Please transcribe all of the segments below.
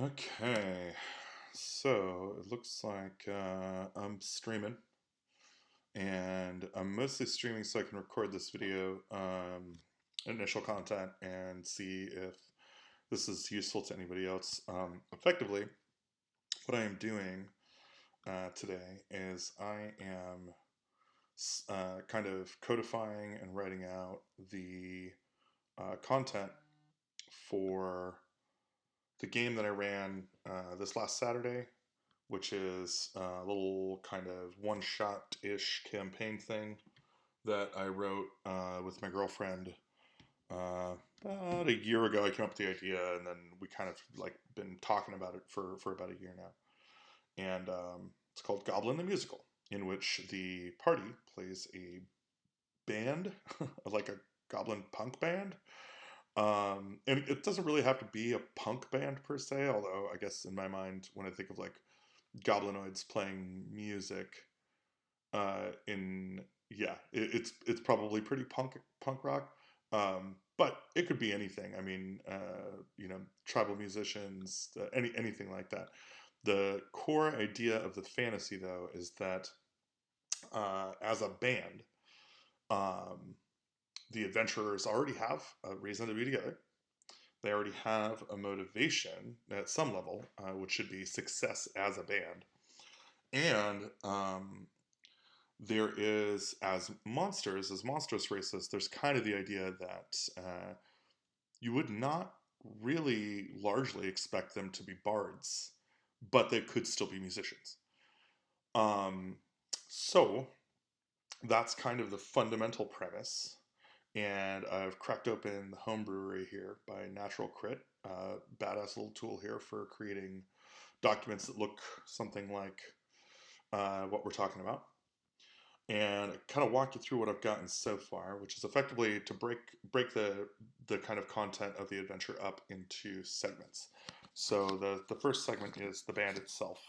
Okay, so it looks like I'm streaming, and I'm mostly streaming so I can record this video, initial content, and see if this is useful to anybody else. Effectively, what I am doing today is I am kind of codifying and writing out the content for the game that I ran this last Saturday, which is a little kind of one shot ish campaign thing that I wrote with my girlfriend about a year ago. I came up with the idea, and then we kind of like been talking about it for about a year now. And it's called Goblin the Musical, in which the party plays a band, like a goblin punk band. And it doesn't really have to be a punk band per se, although I guess in my mind, when I think of like goblinoids playing music, in yeah, it's probably pretty punk rock. But it could be anything. I mean, tribal musicians, anything like that. The core idea of the fantasy, though, is that as a band, um, the adventurers already have a reason to be together. They already have a motivation at some level, which should be success as a band. And there is, as monsters, as monstrous races, there's kind of the idea that you would not really largely expect them to be bards, but they could still be musicians. Um, so that's kind of the fundamental premise. And I've cracked open the home brewery here by Natural Crit, badass little tool here for creating documents that look something like what we're talking about, and kind of walk you through what I've gotten so far, which is effectively to break the kind of content of the adventure up into segments. So the first segment is the band itself,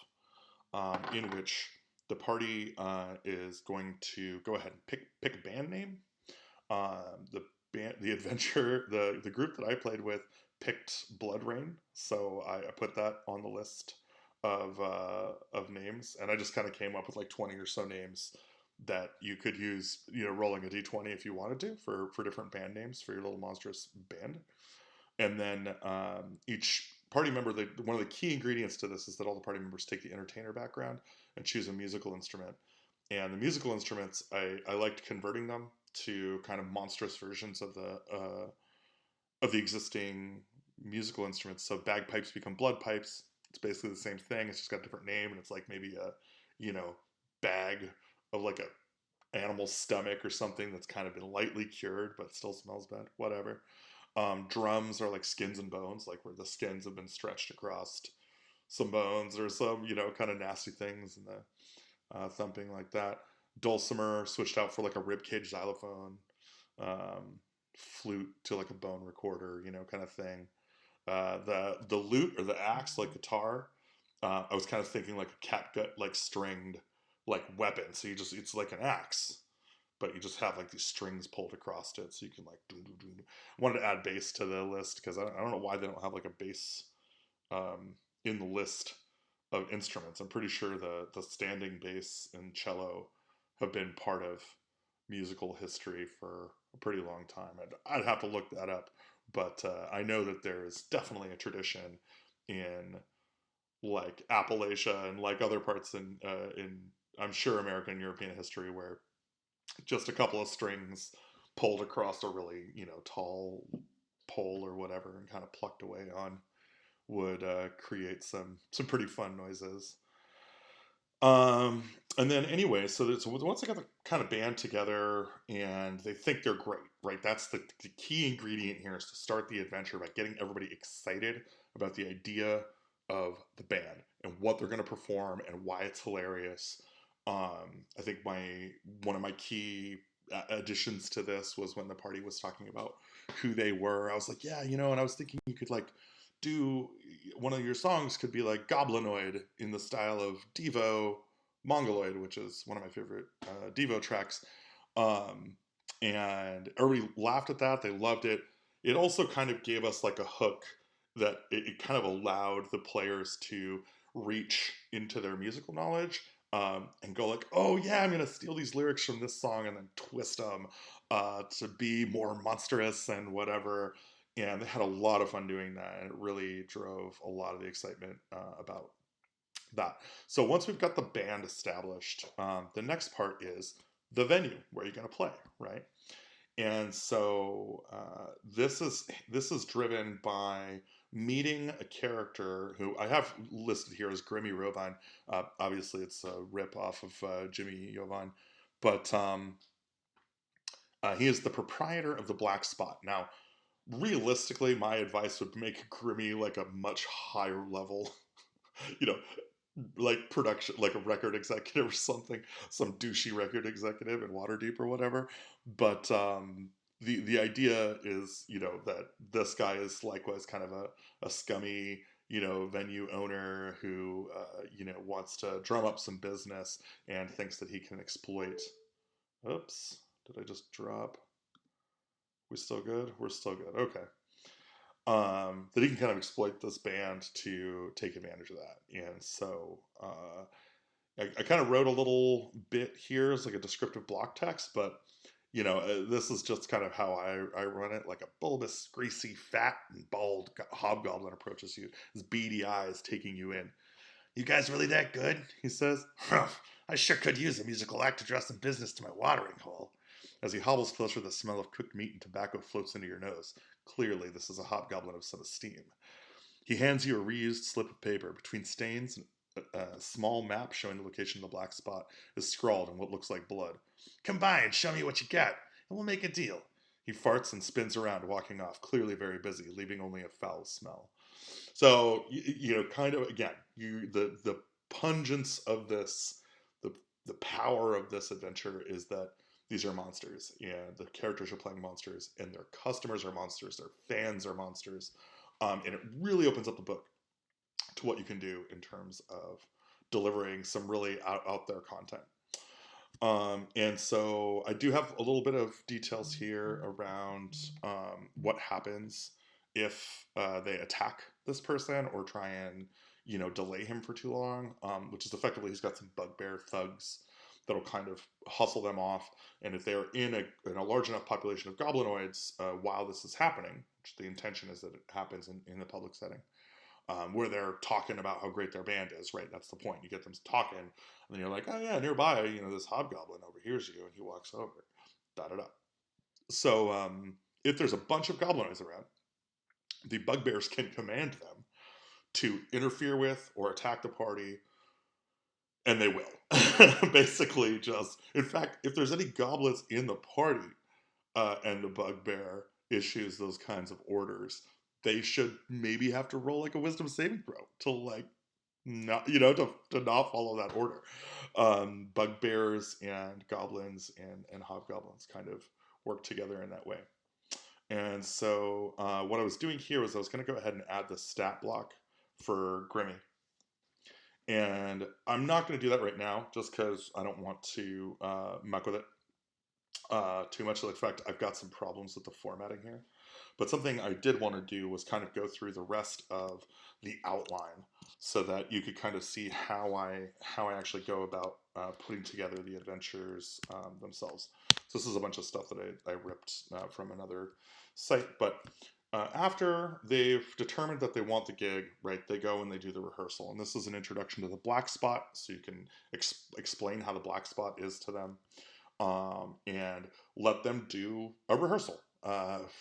in which the party is going to go ahead and pick a band name. The band, the adventure, the group that I played with picked Blood Rain, so I put that on the list of names, and I just kind of came up with like 20 or so names that you could use, rolling a d20 if you wanted to for different band names for your little monstrous band. And then each party member, one of the key ingredients to this is that all the party members take the entertainer background and choose a musical instrument. And the musical instruments, I liked converting them to kind of monstrous versions of the existing musical instruments. So bagpipes become blood pipes. It's basically the same thing. It's just got a different name, and it's like maybe a, bag of like a animal's stomach or something that's kind of been lightly cured but still smells bad. Whatever. Drums are like skins and bones, like where the skins have been stretched across some bones or some, kind of nasty things, and the thumping like that. Dulcimer switched out for like a ribcage xylophone. Flute to like a bone recorder, kind of thing. The lute or the axe, like guitar, I was kind of thinking like a catgut, like stringed, like weapon. So it's like an axe, but you just have like these strings pulled across it, so you can like do do do. I wanted to add bass to the list because I don't know why they don't have like a bass in the list of instruments. I'm pretty sure the standing bass and cello have been part of musical history for a pretty long time. I'd have to look that up, but I know that there is definitely a tradition in like Appalachia and like other parts in I'm sure American and European history where just a couple of strings pulled across a really tall pole or whatever and kind of plucked away on would create some pretty fun noises. Um, and then anyway, so once I got the kind of band together and they think they're great, right? That's the key ingredient here is to start the adventure by getting everybody excited about the idea of the band and what they're going to perform and why it's hilarious. I think one of my key additions to this was when the party was talking about who they were. I was like, yeah, and I was thinking you could like do one of your songs could be like Goblinoid in the style of Devo Mongoloid, which is one of my favorite Devo tracks. Um, and everybody laughed at that. They loved it. It also kind of gave us like a hook that it kind of allowed the players to reach into their musical knowledge, and go like, oh yeah, I'm gonna steal these lyrics from this song and then twist them to be more monstrous and whatever. And they had a lot of fun doing that, and it really drove a lot of the excitement about that. So once we've got the band established, the next part is the venue where you're going to play, right? And so this is driven by meeting a character who I have listed here as Grimmy Rovine. Obviously, it's a rip off of Jimmy Jovine, but he is the proprietor of the Black Spot. Now, realistically, my advice would make Grimmy like a much higher level, you know, like production, like a record executive or something, some douchey record executive in Waterdeep or whatever. But the idea is, that this guy is likewise kind of a scummy, venue owner who, wants to drum up some business and thinks that he can exploit. Oops, did I just drop? We still good? We're still good. Okay. That he can kind of exploit this band to take advantage of that. And so I kind of wrote a little bit here as like a descriptive block text, but this is just kind of how I run it. Like a bulbous, greasy, fat, and bald hobgoblin approaches you, his beady eyes taking you in. You guys really that good? He says. I sure could use a musical act to draw some business to my watering hole. As he hobbles closer, the smell of cooked meat and tobacco floats into your nose. Clearly, this is a hobgoblin of some esteem. He hands you a reused slip of paper. Between stains, a small map showing the location of the black spot is scrawled in what looks like blood. Come by and show me what you got, and we'll make a deal. He farts and spins around, walking off, clearly very busy, leaving only a foul smell. So, kind of, again, the pungence of this, the power of this adventure is that these are monsters, and the characters are playing monsters, and their customers are monsters, their fans are monsters, and it really opens up the book to what you can do in terms of delivering some really out there content. And so I do have a little bit of details here around what happens if they attack this person or try and delay him for too long, which is effectively he's got some bugbear thugs that'll kind of hustle them off. And if they're in a large enough population of goblinoids while this is happening, which the intention is that it happens in the public setting, where they're talking about how great their band is, right? That's the point. You get them talking, and then you're like, oh yeah, nearby, this hobgoblin overhears you, and he walks over. Da-da-da. So if there's a bunch of goblinoids around, the bugbears can command them to interfere with or attack the party, and they will. Basically, in fact, if there's any goblins in the party and the bugbear issues those kinds of orders, they should maybe have to roll like a wisdom saving throw to not, to not follow that order. Bugbears and goblins and hobgoblins kind of work together in that way. And so what I was doing here was I was going to go ahead and add the stat block for Grimmy. And I'm not going to do that right now just because I don't want to muck with it too much. In fact, I've got some problems with the formatting here. But something I did want to do was kind of go through the rest of the outline so that you could kind of see how I actually go about putting together the adventures themselves. So this is a bunch of stuff that I ripped from another site. But after they've determined that they want the gig, right, they go and they do the rehearsal. And this is an introduction to the black spot, so you can explain how the black spot is to them, and let them do a rehearsal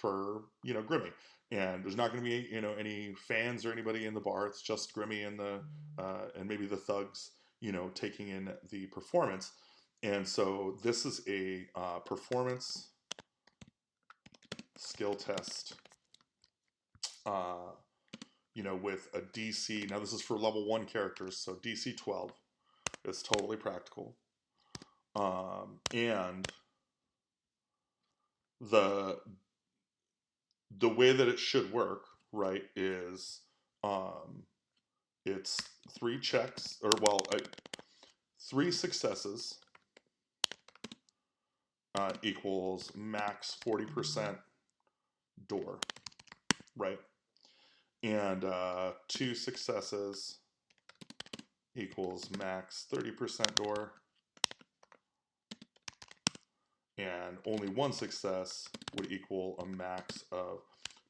for Grimmy. And there's not going to be any fans or anybody in the bar. It's just Grimmy and and maybe the thugs taking in the performance. And so this is a performance skill test with a DC. Now this is for level 1 characters, so DC 12 is totally practical. And the way that it should work, right, is it's 3 checks, or 3 successes equals max 40% door, right? And 2 successes equals max 30% door. And only 1 success would equal a max of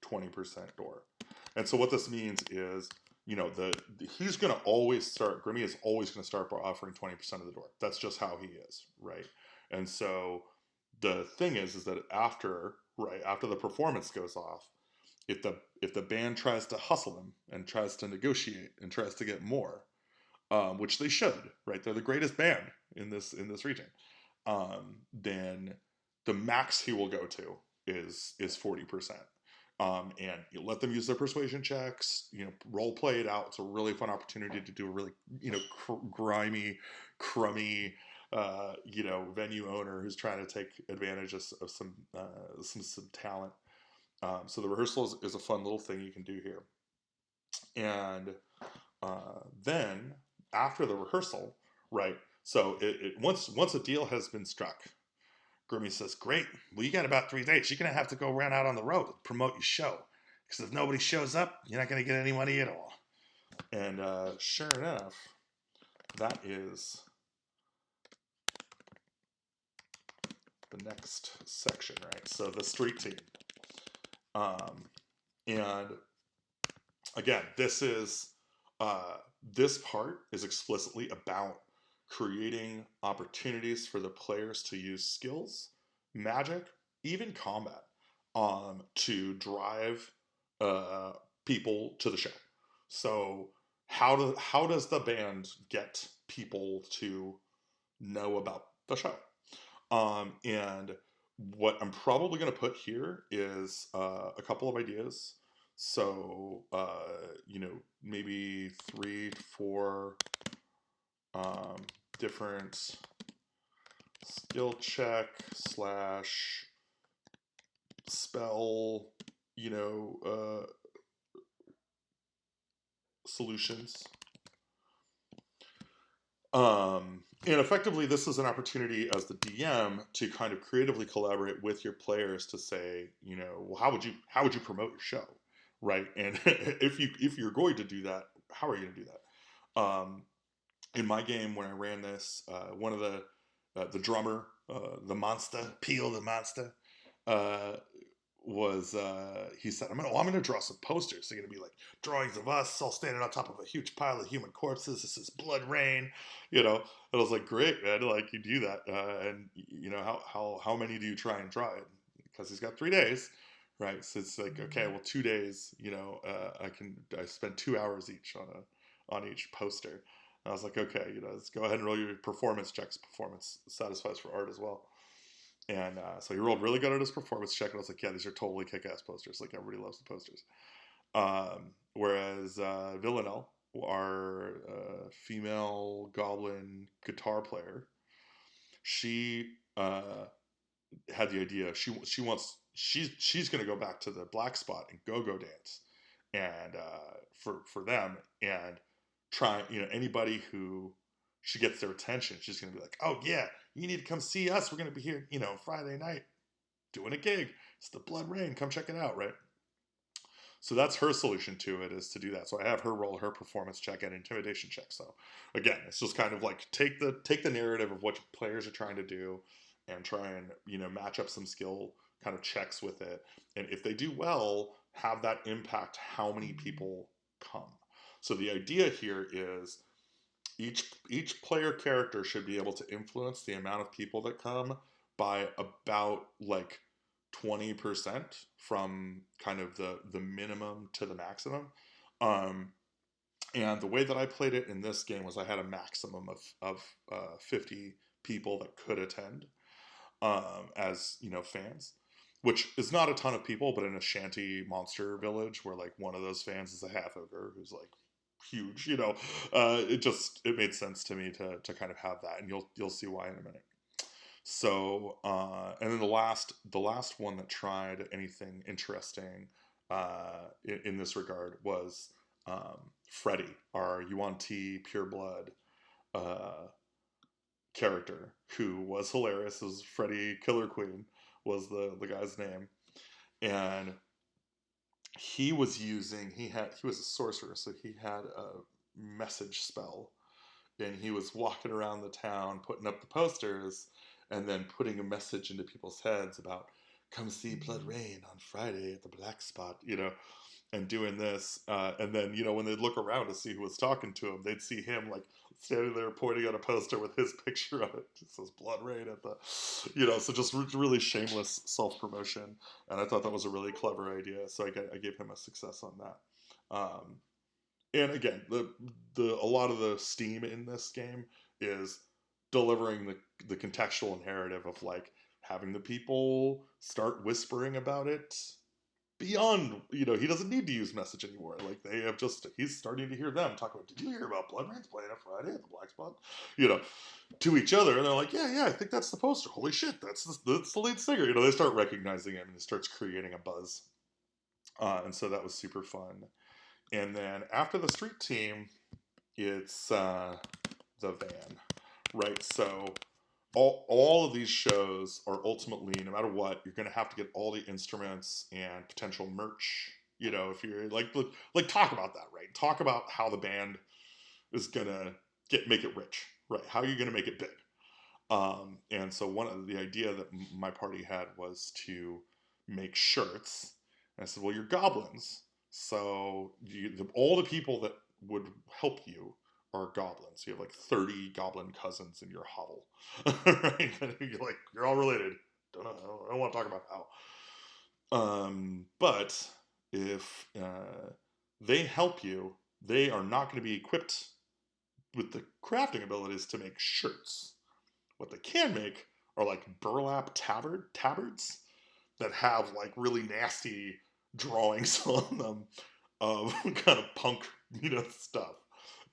20% door. And so what this means is, he's going to always start, Grimmy is always going to start by offering 20% of the door. That's just how he is, right? And so the thing is that after the performance goes off, if the band tries to hustle him and tries to negotiate and tries to get more, which they should, right? They're the greatest band in this region. Then the max he will go to is 40%. And you let them use their persuasion checks, role play it out. It's a really fun opportunity to do a really, grimy, crummy, venue owner who's trying to take advantage of some talent. So the rehearsal is a fun little thing you can do here. And then after the rehearsal, right? So once a deal has been struck, Grimmy says, "Great. Well, you got about 3 days. You're gonna have to go run out on the road, promote your show, because if nobody shows up, you're not gonna get any money at all." And sure enough, that is the next section, right? So the street team, and again, this part is explicitly about creating opportunities for the players to use skills, magic, even combat, to drive people to the show. So how does the band get people to know about the show? And what I'm probably going to put here is a couple of ideas. So, maybe 3 to 4 different skill check / spell, solutions. And effectively, this is an opportunity as the DM to kind of creatively collaborate with your players to say, well, how would you promote your show, right? And if you're going to do that, how are you going to do that? In my game, when I ran this, one of the drummer, the monster, Peel the monster, was he said, I'm gonna draw some posters. They're gonna be like drawings of us all standing on top of a huge pile of human corpses. This is blood rain, And I was like, great, man, like you do that, and how many do you try and draw it? Because he's got 3 days, right? So it's like, okay, well, 2 days, I spend 2 hours each on each poster. And I was like, okay, let's go ahead and roll your performance checks. Performance satisfies for art as well. And so he rolled really good on his performance check, and I was like, yeah, these are totally kick-ass posters. Like, everybody loves the posters. Whereas Villanelle, our female goblin guitar player, she had the idea. She's going to go back to the black spot and go dance, and for them, and try, anybody who she gets their attention, she's going to be like, oh yeah, you need to come see us. We're going to be here, Friday night doing a gig. It's the Blood Rain. Come check it out, right? So that's her solution to it, is to do that. So I have her roll her performance check and intimidation check. So again, it's just kind of like take the narrative of what players are trying to do and try and, match up some skill kind of checks with it. And if they do well, have that impact how many people come. So the idea here is each player character should be able to influence the amount of people that come by about like 20% from kind of the minimum to the maximum. And the way that I played it in this game was I had a maximum of 50 people that could attend as fans, which is not a ton of people, but in a shanty monster village where like one of those fans is a half ogre who's like huge, it made sense to me to kind of have that, and you'll see why in a minute. So and then the last one that tried anything interesting in this regard was Freddy, our UNT pureblood character, who was hilarious. It was Freddy Killer Queen was the guy's name, and he was using he was a sorcerer, so he had a message spell, and he was walking around the town putting up the posters and then putting a message into people's heads about come see Blood Rain on Friday at the Black Spot, and doing this. And then, when they'd look around to see who was talking to him, they'd see him like standing there pointing at a poster with his picture on it. It says Blood Rain at the, so just really shameless self promotion. And I thought that was a really clever idea. So I gave him a success on that. And again, a lot of the steam in this game is delivering the contextual narrative of like having the people start whispering about it beyond, he doesn't need to use message anymore. Like he's starting to hear them talk about, did you hear about Blood Rain's playing on Friday at the Black Spot? To each other, and they're like, yeah, I think that's the poster. Holy shit, that's the lead singer. They start recognizing him, and it starts creating a buzz. And so that was super fun. And then after the street team, it's the van, right? So all of these shows are ultimately, no matter what, you're going to have to get all the instruments and potential merch. If you're like talk about that, right? Talk about how the band is going to make it rich, right? How are you going to make it big? And so one of the idea that my party had was to make shirts. And I said, well, you're goblins. So all the people that would help you are goblins. You have like 30 goblin cousins in your hovel, right? And you're all related. I don't want to talk about how. But if they help you, they are not going to be equipped with the crafting abilities to make shirts. What they can make are like burlap tabards that have like really nasty drawings on them of kind of punk, stuff.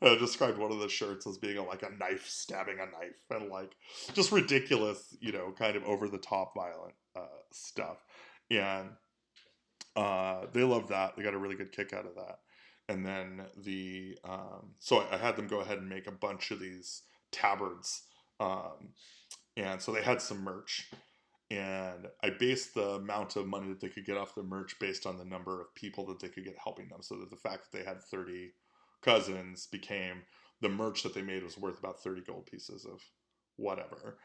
I described one of the shirts as being like a knife stabbing a knife, and like just ridiculous, kind of over the top violent stuff. And they loved that. They got a really good kick out of that. And then so I had them go ahead and make a bunch of these tabards. And so they had some merch. And I based the amount of money that they could get off the merch based on the number of people that they could get helping them. So that the fact that they had 30 cousins became the merch that they made was worth about 30 gold pieces of whatever.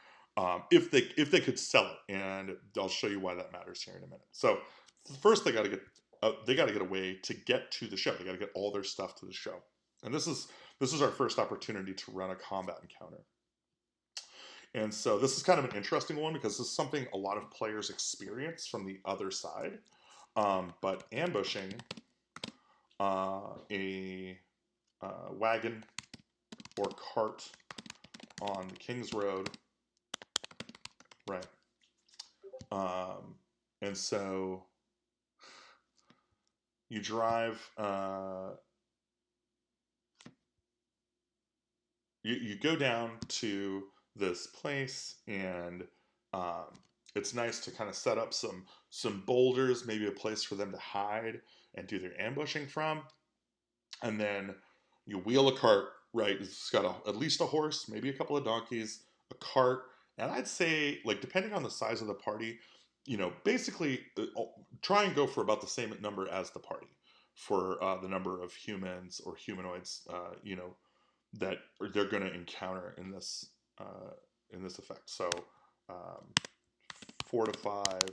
If they could sell it, and I'll show you why that matters here in a minute. So first they got to get a way to get to the show. They got to get all their stuff to the show. And this is our first opportunity to run a combat encounter. And so this is kind of an interesting one because this is something a lot of players experience from the other side. But ambushing a wagon or cart on the King's Road, right? And so you drive, you go down to this place, and it's nice to kind of set up some boulders, maybe a place for them to hide and do their ambushing from. And then you wheel a cart, right? It's got at least a horse, maybe a couple of donkeys, a cart, and I'd say, like, depending on the size of the party, basically try and go for about the same number as the party for the number of humans or humanoids, that they're going to encounter in this effect. So 4 to 5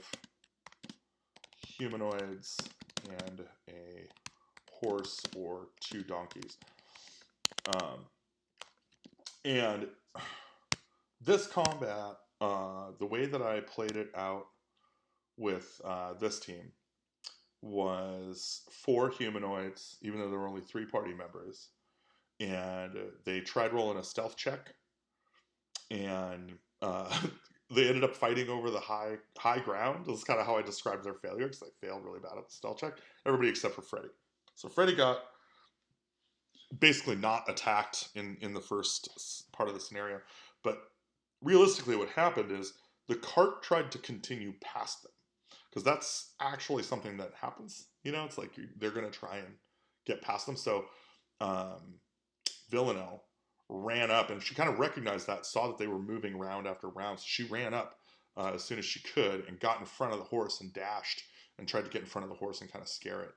humanoids and a horse or 2 donkeys. And this combat, the way that I played it out with this team was 4 humanoids, even though there were only 3 party members. And they tried rolling a stealth check, and they ended up fighting over the high ground. That's kind of how I described their failure, because they failed really bad at the stealth check. Everybody except for Freddy. So Freddy got basically not attacked in the first part of the scenario, but realistically what happened is the cart tried to continue past them, because that's actually something that happens. It's like they're going to try and get past them. So Villanelle ran up, and she kind of recognized that, saw that they were moving round after round, so she ran up as soon as she could and got in front of the horse and dashed and tried to get in front of the horse and kind of scare it.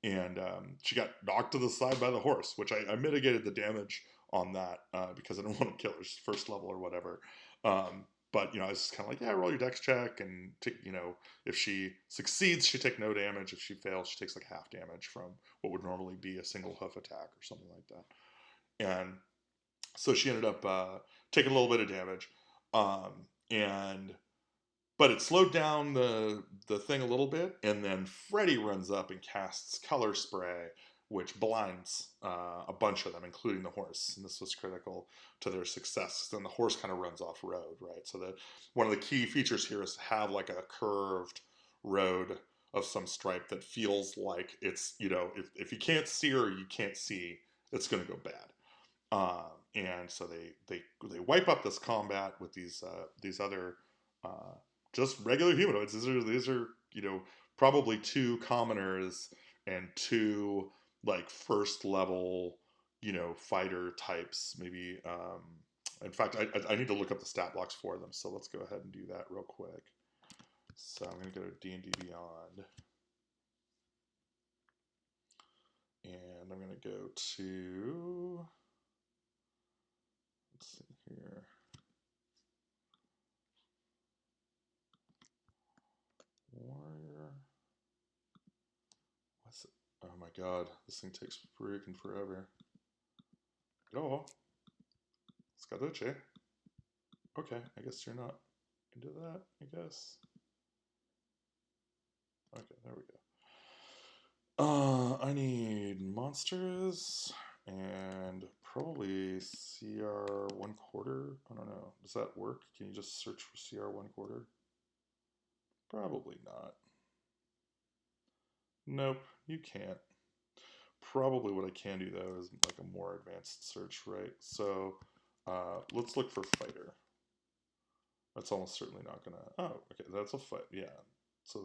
and she got knocked to the side by the horse, which I mitigated the damage on that because I didn't want to kill her. She's first level or whatever. But I was just kind of like, yeah, roll your dex check, and if she succeeds, she takes no damage. If she fails, she takes like half damage from what would normally be a single hoof attack or something like that. And so she ended up taking a little bit of damage, and but it slowed down the thing a little bit, and then Freddy runs up and casts color spray, which blinds a bunch of them, including the horse. And this was critical to their success. Then the horse kind of runs off road, right? So that one of the key features here is to have like a curved road of some stripe that feels like it's if you can't see or you can't see, it's going to go bad. And so they wipe up this combat with these other just regular humanoids. These are probably two commoners and two like first level fighter types maybe. In fact, I need to look up the stat blocks for them, so let's go ahead and do that real quick. So I'm going to go to D&D Beyond, and I'm going to go to, let's see here, warrior. What's it? Oh my god, this thing takes freaking forever. Oh, Scaduce. Okay, I guess you're not into that, I guess. Okay, there we go. I need monsters and probably CR 1/4. I don't know. Does that work? Can you just search for CR 1/4? Probably not. Nope, you can't. Probably what I can do though is like a more advanced search, right? So let's look for fighter. That's almost certainly not gonna. Oh, okay, that's a fight. Yeah. So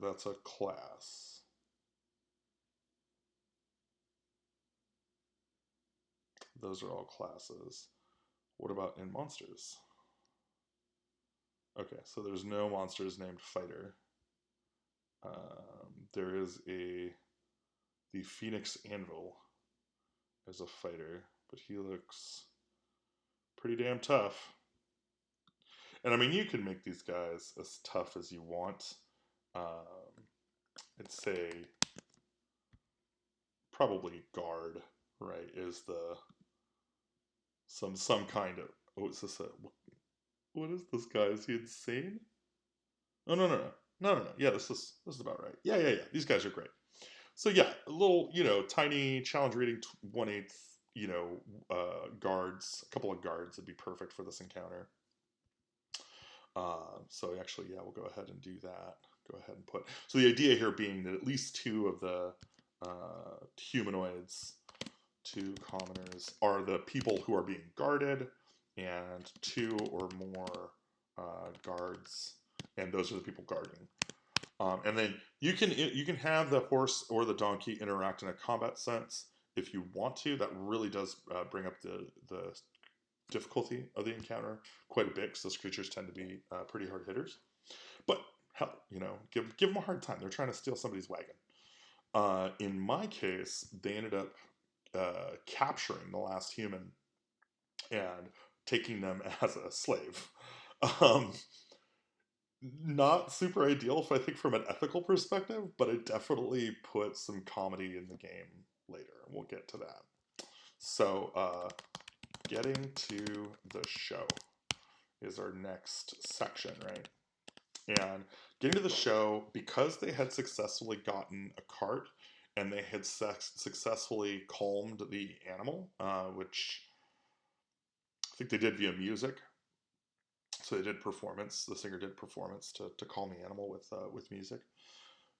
that's a class. Those are all classes. What about in monsters? Okay, so there's no monsters named fighter. There is the Phoenix Anvil as a fighter, but he looks pretty damn tough. And I mean, you can make these guys as tough as you want. I'd say probably guard, right? Is the some kind of is this what is this guy? Is he insane? Oh no. Yeah, this is about right. Yeah. These guys are great. So yeah, a little tiny challenge rating 1/8 guards, a couple of guards would be perfect for this encounter. So actually, yeah, we'll go ahead and do that. Go ahead and put. So the idea here being that at least two of the humanoids, two commoners, are the people who are being guarded, and two or more guards, and those are the people guarding. And then you can have the horse or the donkey interact in a combat sense if you want to. That really does bring up the difficulty of the encounter quite a bit, because those creatures tend to be pretty hard hitters. But hell, give them a hard time. They're trying to steal somebody's wagon. In my case, they ended up capturing the last human and taking them as a slave. Not super ideal, if I think from an ethical perspective, but it definitely puts some comedy in the game later. We'll get to that. So, getting to the show is our next section, right? And getting to the show, because they had successfully gotten a cart and they had successfully calmed the animal, which I think they did via music. So they did performance. The singer did performance to calm the animal with music,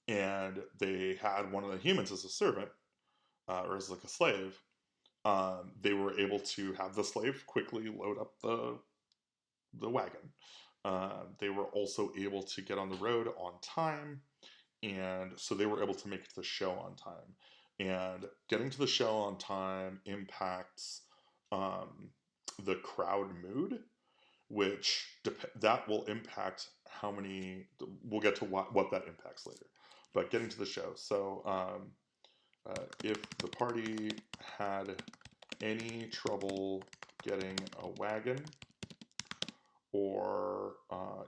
and they had one of the humans as a servant, or as like a slave. They were able to have the slave quickly load up the wagon. They were also able to get on the road on time, and so they were able to make it to the show on time. And getting to the show on time impacts the crowd mood, which that will impact how many. We'll get to what that impacts later. But getting to the show, so if the party had any trouble getting a wagon or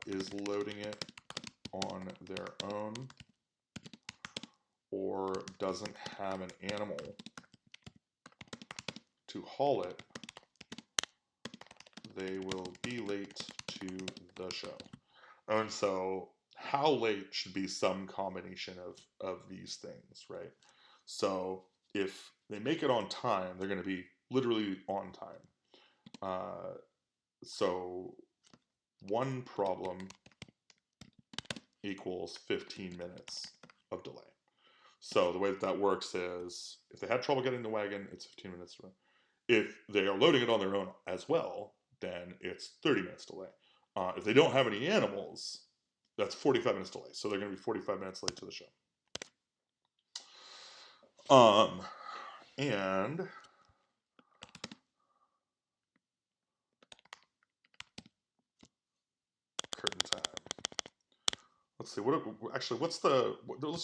is loading it on their own or doesn't have an animal to haul it, they will be late to the show. And so how late should be some combination of these things, right? So if they make it on time, they're going to be literally on time. So one problem equals 15 minutes of delay. So the way that works is if they had trouble getting the wagon, it's 15 minutes delay. If they are loading it on their own as well, then it's 30 minutes delay. If they don't have any animals, that's 45 minutes delay. So they're going to be 45 minutes late to the show. And curtain time. Let's see. Let's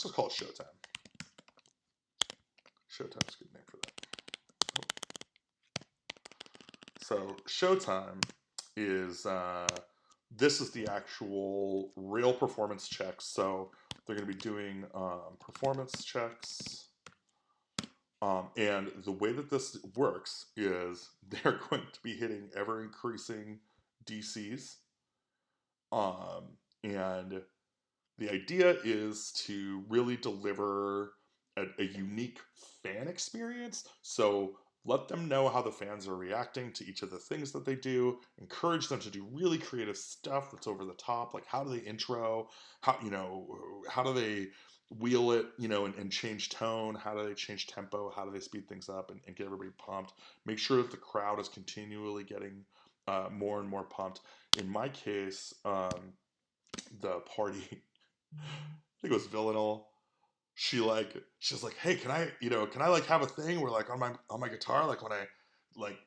just call it showtime. Showtime's a good name for that. So showtime is this is the actual real performance checks. So they're going to be doing performance checks. And the way that this works is they're going to be hitting ever increasing DCs. And the idea is to really deliver a unique fan experience. So let them know how the fans are reacting to each of the things that they do. Encourage them to do really creative stuff that's over the top. Like how do they intro? How do they wheel it, and change tone? How do they change tempo? How do they speed things up and get everybody pumped? Make sure that the crowd is continually getting more and more pumped. In my case, the party, I think it was Villanelle. She's like, hey, can I like have a thing where like on my guitar, like when I like,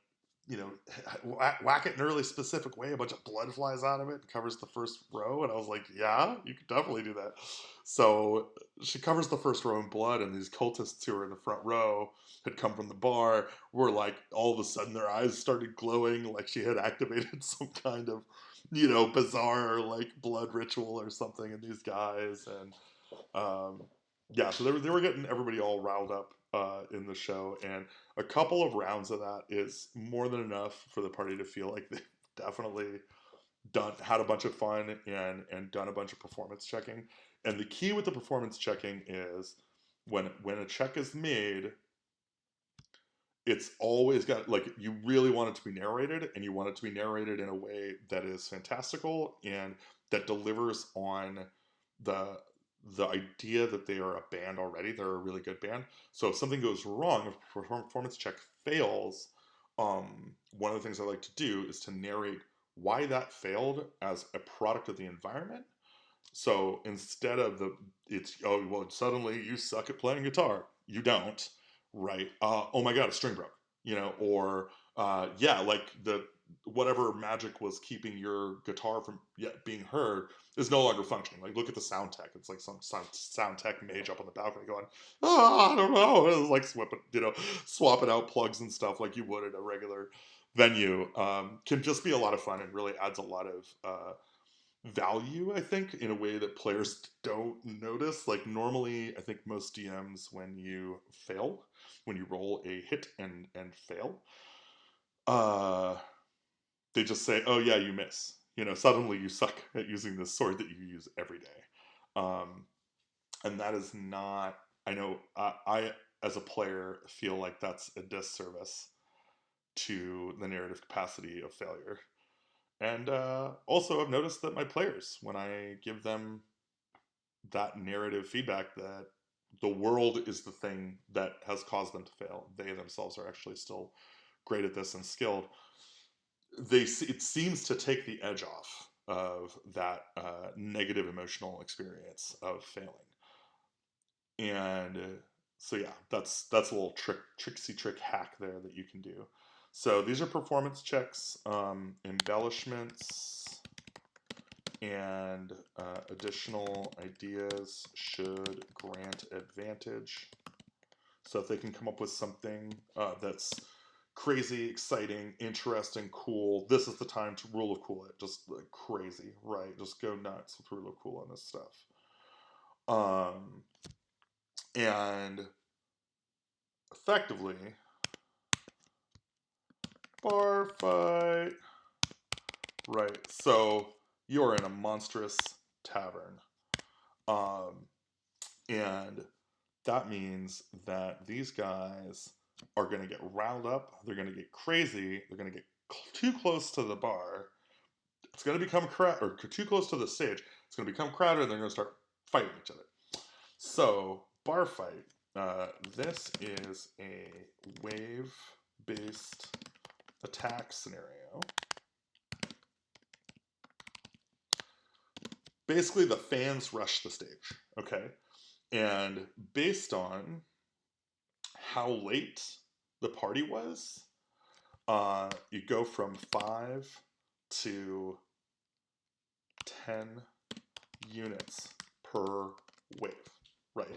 whack it in a really specific way, a bunch of blood flies out of it and covers the first row. And I was like, yeah, you could definitely do that. So she covers the first row in blood, and these cultists who were in the front row had come from the bar were like, all of a sudden their eyes started glowing like she had activated some kind of, bizarre like blood ritual or something in these guys. And yeah, so they were getting everybody all riled up in the show, and a couple of rounds of that is more than enough for the party to feel like they've definitely had a bunch of fun and done a bunch of performance checking. And the key with the performance checking is when a check is made, it's always got, like, you really want it to be narrated, and you want it to be narrated in a way that is fantastical and that delivers on the idea that they are a band already. They're a really good band. So if something goes wrong, if a performance check fails, one of the things I like to do is to narrate why that failed as a product of the environment. So instead of suddenly you suck at playing guitar. You don't, right? Oh my God, a string broke, or like the whatever magic was keeping your guitar from being heard is no longer functioning. Like, look at the sound tech. It's like some sound tech mage up on the balcony going, I don't know. It's like swapping out plugs and stuff like you would at a regular venue. Can just be a lot of fun and really adds a lot of value, I think, in a way that players don't notice. Like, normally, I think most DMs, when you roll a hit and fail, they just say, oh yeah, you miss. Suddenly you suck at using this sword that you use every day. And that is not, I know, I as a player feel like that's a disservice to the narrative capacity of failure. And also, I've noticed that my players, when I give them that narrative feedback that the world is the thing that has caused them to fail, they themselves are actually still great at this and skilled, it seems to take the edge off of that negative emotional experience of failing. And so yeah, that's a little trick hack there that you can do. So these are performance checks, embellishments, and additional ideas should grant advantage. So if they can come up with something that's crazy, exciting, interesting, cool, this is the time to rule of cool it. Just like crazy, right? Just go nuts with rule of cool on this stuff. And effectively, bar fight. Right. So you're in a monstrous tavern. Um, and that means that these guys are going to get riled up. They're going to get crazy. They're going to get too close to the bar. It's going to become crowded, or too close to the stage. It's going to become crowded, and they're going to start fighting each other. So, bar fight. This is a wave-based attack scenario. Basically, the fans rush the stage, okay? And based on how late the party was, you go from 5 to 10 units per wave, right?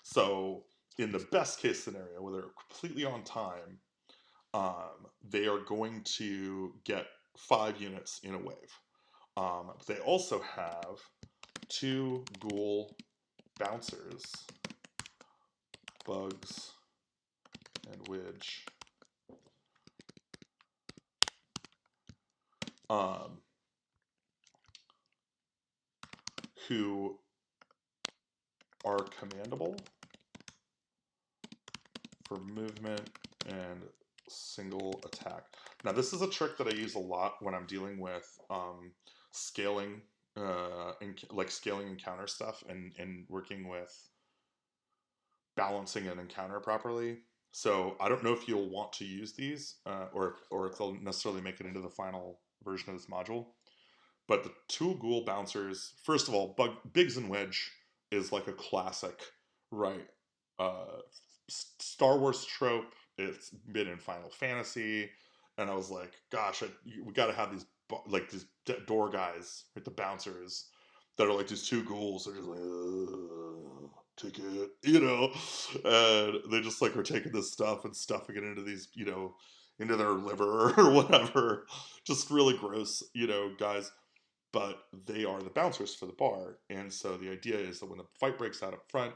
So in the best case scenario, where they're completely on time, they are going to get 5 units in a wave. But they also have 2 ghoul bouncers, Bugs and Widge, who are commandable for movement and single attack. Now, this is a trick that I use a lot when I'm dealing with scaling, like scaling encounter stuff, and working with balancing an encounter properly. So I don't know if you'll want to use these, or if they'll necessarily make it into the final version of this module. But the 2 ghoul bouncers, first of all, Biggs and Wedge is like a classic, right? Star Wars trope. It's been in Final Fantasy, and I was like, gosh, we got to have these door guys, right? The bouncers that are like these 2 ghouls. They're just like, take it, and they just like are taking this stuff and stuffing it into these, into their liver or whatever. Just really gross, guys. But they are the bouncers for the bar. And so the idea is that when the fight breaks out up front,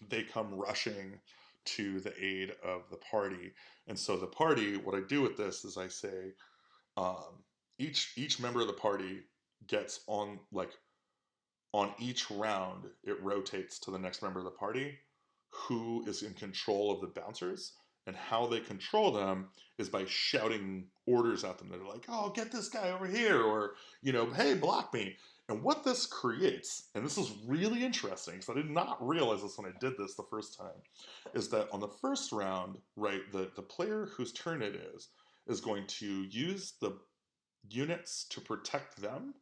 they come rushing to the aid of the party. And so the party, what I do with this is I say, each member of the party gets on each round, it rotates to the next member of the party who is in control of the bouncers. And how they control them is by shouting orders at them. They're like, oh, get this guy over here, or, hey, block me. And what this creates, and this is really interesting, because I did not realize this when I did this the first time, is that on the first round, right, the player whose turn it is going to use the units to protect them.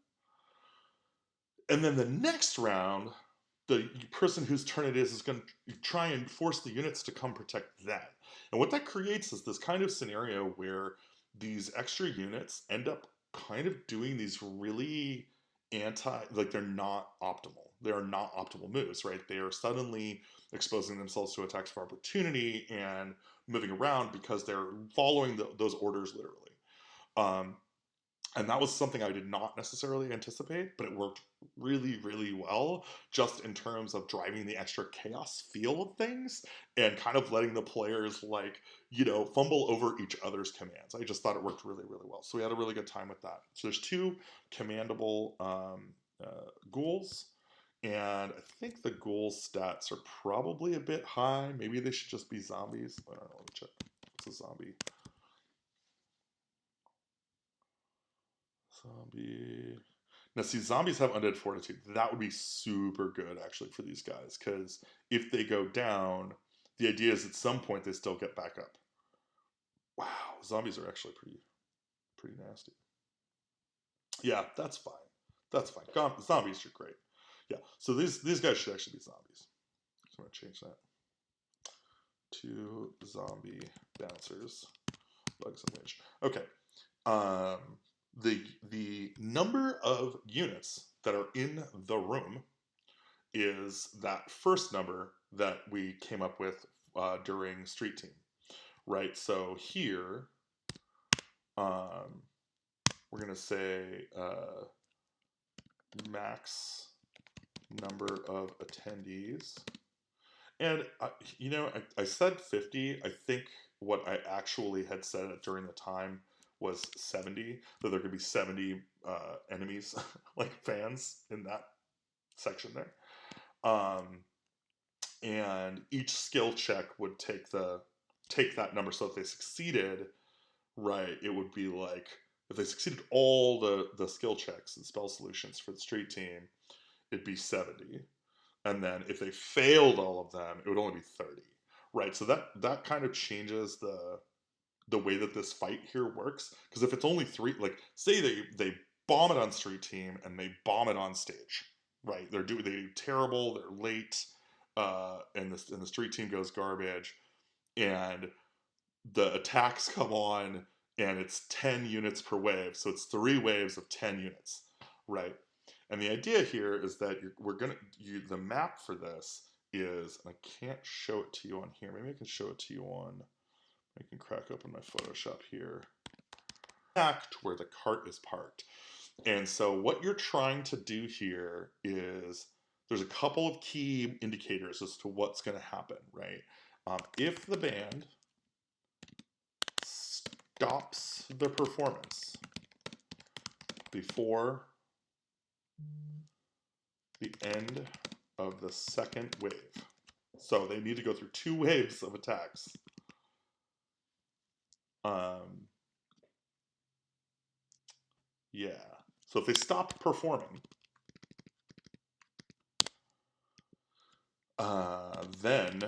And then the next round, the person whose turn it is going to try and force the units to come protect that. And what that creates is this kind of scenario where these extra units end up kind of doing these really they're not optimal. They are not optimal moves, right? They are suddenly exposing themselves to attacks of opportunity and moving around because they're following those orders literally. And that was something I did not necessarily anticipate, but it worked really, really well, just in terms of driving the extra chaos feel of things and kind of letting the players, fumble over each other's commands. I just thought it worked really, really well. So we had a really good time with that. So there's 2 commandable ghouls, and I think the ghoul stats are probably a bit high. Maybe they should just be zombies. I don't know. Let me check. What's a zombie? Zombie. Now, see, zombies have undead fortitude. That would be super good, actually, for these guys, because if they go down, the idea is at some point they still get back up. Wow, zombies are actually pretty nasty. Yeah, that's fine. That's fine. Zombies are great. Yeah, so these guys should actually be zombies. So I'm going to change that. 2 zombie bouncers. Bugs and Witch. Okay. The number of units that are in the room is that first number that we came up with during Street Team, right? So here, we're going to say max number of attendees. And, I said 50. I think what I actually had said during the time was 70, that there could be 70 enemies, like fans in that section there. And each skill check would take that number. So if they succeeded, right, it would be like, if they succeeded all the skill checks and spell solutions for the Street Team, it'd be 70. And then if they failed all of them, it would only be 30. Right? So that kind of changes the way that this fight here works. Because if it's only 3, like, say they bomb it on Street Team and they bomb it on stage, right? They do terrible, they're late, and the Street Team goes garbage, and the attacks come on, and it's 10 units per wave, so it's 3 waves of 10 units, right? And the idea here is that the map for this is, and I can't show it to you on here. Maybe I can show it to you on. I can crack open my Photoshop here. Act where the cart is parked. And so what you're trying to do here is, there's a couple of key indicators as to what's going to happen, right? If the band stops the performance before the end of the second wave, so they need to go through 2 waves of attacks. Yeah. So if they stop performing, then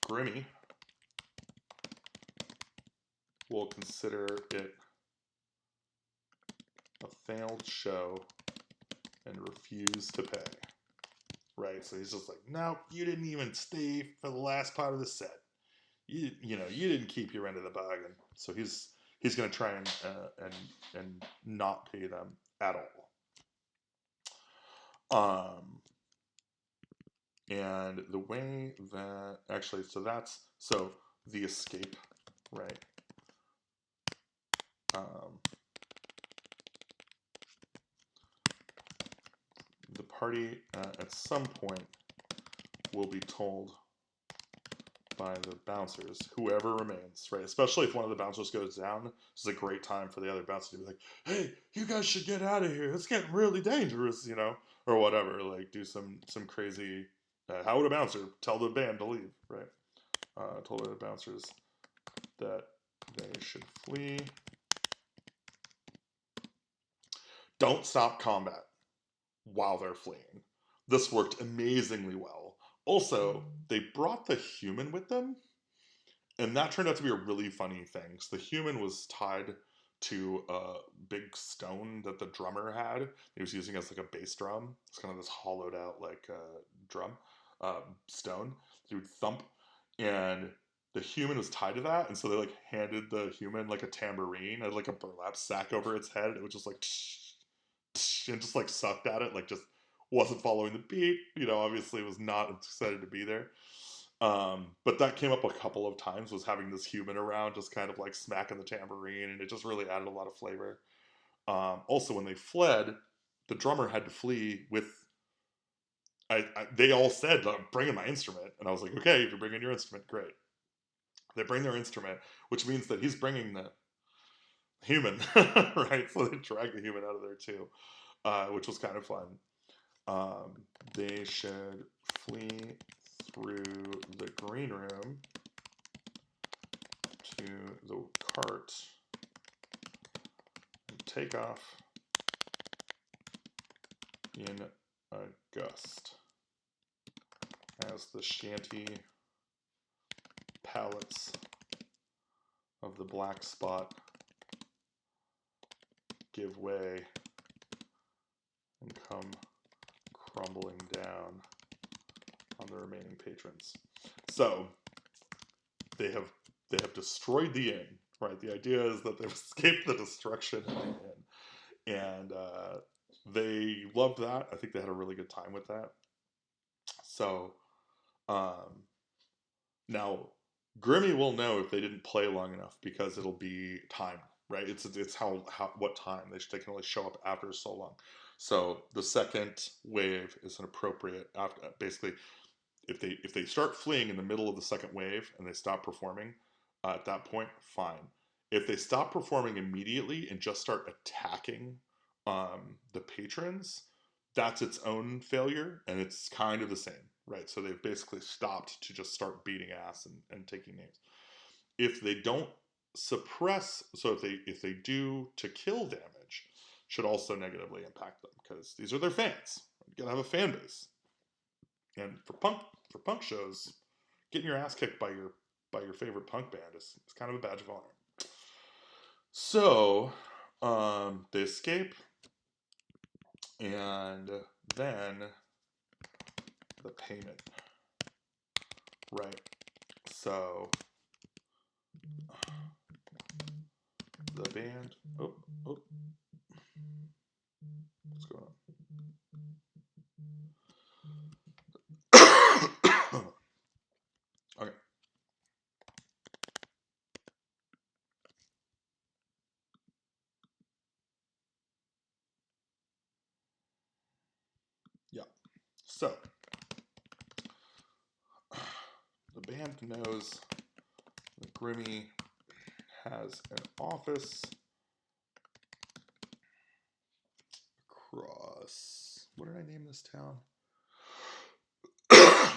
Grimmy will consider it a failed show and refuse to pay. Right? So he's just like, no, you didn't even stay for the last part of the set. You didn't keep your end of the bargain. So he's going to try and not pay them at all. And the way that actually, so the escape, right? The party at some point will be told by the bouncers, whoever remains, right? Especially if one of the bouncers goes down, this is a great time for the other bouncers to be like, hey, you guys should get out of here. It's getting really dangerous, or whatever. Like, do some crazy, how would a bouncer tell the band to leave, right? Told the bouncers that they should flee. Don't stop combat while they're fleeing. This worked amazingly well. Also, they brought the human with them, and that turned out to be a really funny thing. So the human was tied to a big stone that the drummer had. He was using as like a bass drum. It's kind of this hollowed out like drum stone. He would thump, and the human was tied to that, and so they like handed the human like a tambourine and like a burlap sack over its head. It was just like, and just like sucked at it, like just wasn't following the beat. Obviously was not excited to be there. But that came up a couple of times, was having this human around just kind of like smacking the tambourine, and it just really added a lot of flavor. Also, when they fled, the drummer had to flee with, they all said, I'm bringing my instrument. And I was like, okay, if you're bringing your instrument, great. They bring their instrument, which means that he's bringing the human, right? So they drag the human out of there too, which was kind of fun. They should flee through the green room to the cart and take off in a gust as the shanty pallets of the black spot give way and come crumbling down on the remaining patrons. So they have destroyed the inn, right? The idea is that they've escaped the destruction of the inn, and they loved that. I think they had a really good time with that. So Um, Now, Grimmy will know if they didn't play long enough because it'll be timed, right? It's how what time they can only show up after so long. So the second wave is an appropriate after basically if they start fleeing in the middle of the second wave and they stop performing at that point, fine. If they stop performing immediately and just start attacking the patrons, that's its own failure, and it's kind of the same, right? So they've basically stopped to just start beating ass and taking names. If they don't suppress, so if they do to kill damage, should also negatively impact them because these are their fans. You gotta have a fan base. And for punk shows, getting your ass kicked by your favorite punk band is kind of a badge of honor. So they escape, and then the payment, right? So the band. Oh, oh, what's going on? Okay. Yeah. So the band knows that Grimmy has an office across. What did I name this town?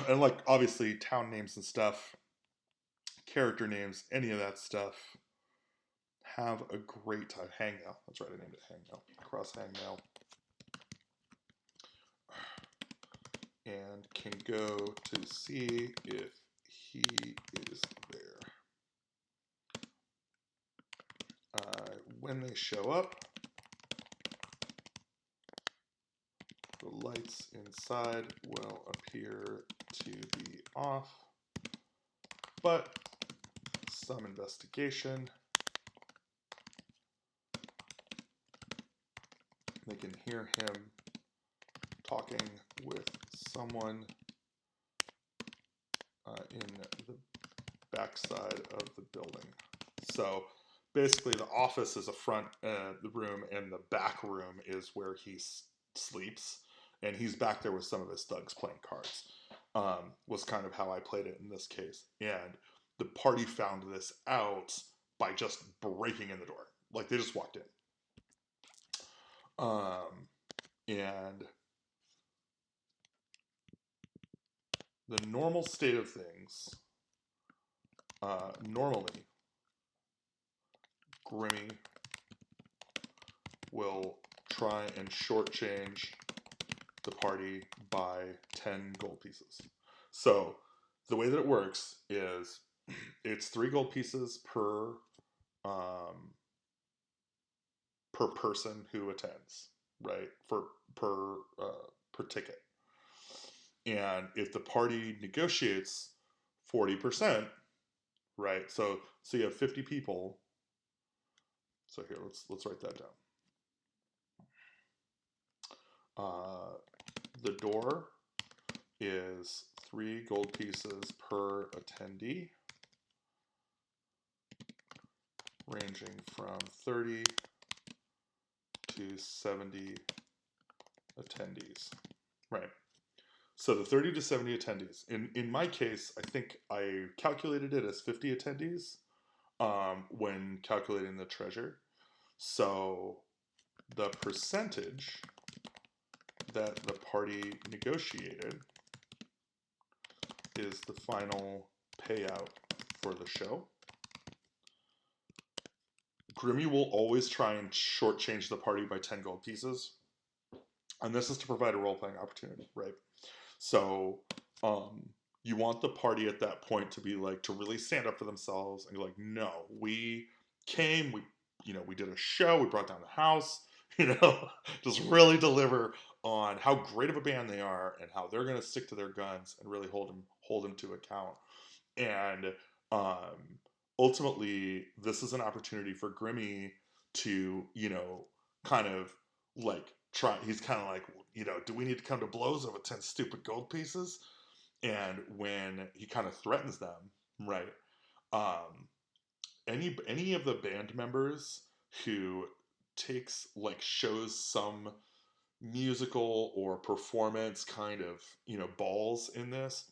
And like obviously town names and stuff, character names, any of that stuff. Have a great time. Hangnail. That's right, I named it Hangnail. Across Hangnail. And can go to see if he is there. When they show up, the lights inside will appear to be off, but some investigation, they can hear him talking with someone in the backside of the building. So basically, the office is a front the room, and the back room is where he sleeps, and he's back there with some of his thugs playing cards. Was kind of how I played it in this case, and the party found this out by just breaking in the door, like they just walked in. And the normal state of things, normally, Grimmy will try and shortchange the party by 10 gold pieces. So the way that it works is it's 3 gold pieces per person who attends, right? Per ticket. And if the party negotiates 40%, right? So you have 50 people. So here, let's write that down. The door is 3 gold pieces per attendee, ranging from 30 to 70 attendees. Right. So the 30 to 70 attendees. In my case, I think I calculated it as 50 attendees when calculating the treasure. So the percentage that the party negotiated is the final payout for the show. Grimmy will always try and shortchange the party by 10 gold pieces. And this is to provide a role-playing opportunity, right? So you want the party at that point to be like, to really stand up for themselves and be like, no, we came, we did a show, we brought down the house, just really deliver on how great of a band they are and how they're going to stick to their guns and really hold them to account. And ultimately, this is an opportunity for Grimmy to, kind of like try. He's kind of like, do we need to come to blows over 10 stupid gold pieces? And when he kind of threatens them, right? Um, any of the band members who takes like shows some musical or performance kind of balls in this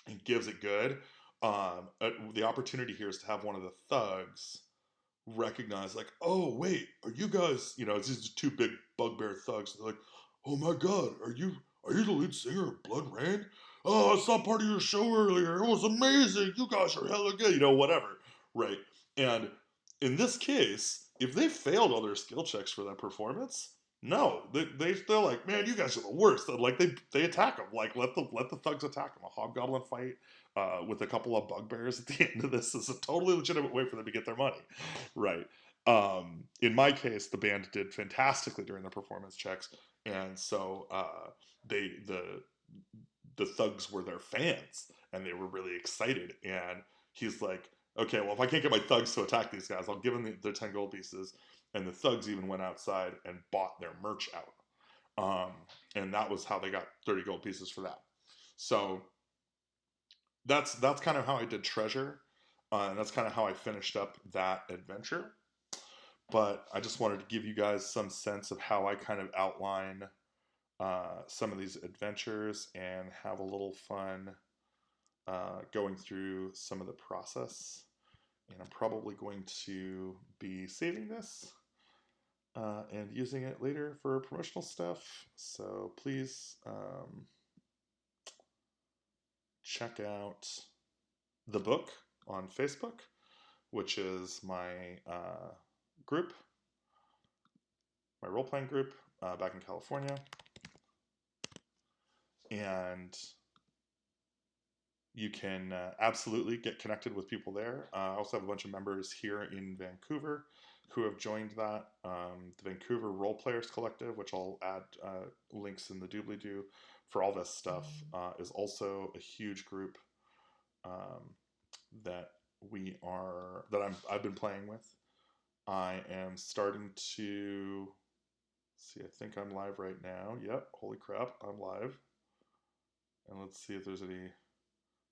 and gives it good. The opportunity here is to have one of the thugs recognize, like, oh wait, are you guys, it's just two big bugbear thugs. They're like, oh my god, are you the lead singer of Blood Rain? Oh, I saw part of your show earlier. It was amazing. You guys are hella good. Whatever, right? And in this case, if they failed all their skill checks for that performance, no, they're like, man, you guys are the worst. And like they attack them. Like let the thugs attack them. A hobgoblin fight with a couple of bugbears at the end of this is a totally legitimate way for them to get their money, right? In my case, the band did fantastically during the performance checks, and so they the thugs were their fans, and they were really excited. And he's like, okay, well, if I can't get my thugs to attack these guys, I'll give them their 10 gold pieces. And the thugs even went outside and bought their merch out. And that was how they got 30 gold pieces for that. So that's kind of how I did Treasure. And that's kind of how I finished up that adventure. But I just wanted to give you guys some sense of how I kind of outline some of these adventures and have a little fun going through some of the process. And I'm probably going to be saving this and using it later for promotional stuff. So please check out the book on Facebook, which is my group, my role playing group back in California. And you can absolutely get connected with people there. I also have a bunch of members here in Vancouver who have joined that. The Vancouver Role Players Collective, which I'll add links in the doobly-doo for all this stuff, is also a huge group that I've been playing with. I am starting to see. I think I'm live right now. Yep. Holy crap, I'm live. And let's see if there's any.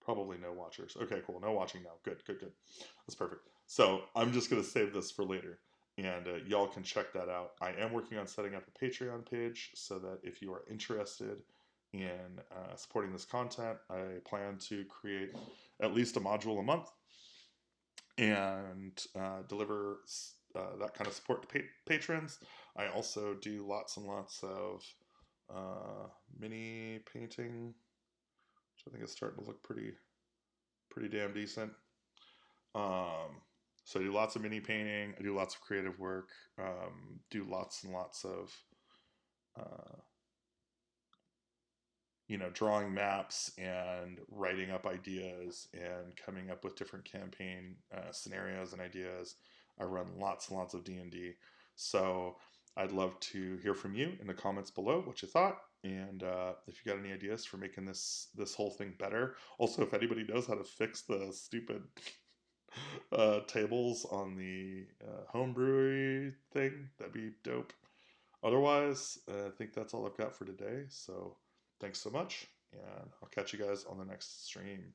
Probably no watchers. Okay, cool. No watching now. Good. That's perfect. So I'm just going to save this for later, and y'all can check that out. I am working on setting up a Patreon page so that if you are interested in supporting this content, I plan to create at least a module a month and deliver that kind of support to patrons. I also do lots and lots of mini painting, which I think is starting to look pretty damn decent. So I do lots of mini painting. I do lots of creative work. Do lots and lots of, drawing maps and writing up ideas and coming up with different campaign scenarios and ideas. I run lots and lots of D&D. So I'd love to hear from you in the comments below what you thought. And if you got any ideas for making this whole thing better. Also, if anybody knows how to fix the stupid tables on the homebrewery thing, that'd be dope. Otherwise, I think that's all I've got for today. So thanks so much, and I'll catch you guys on the next stream.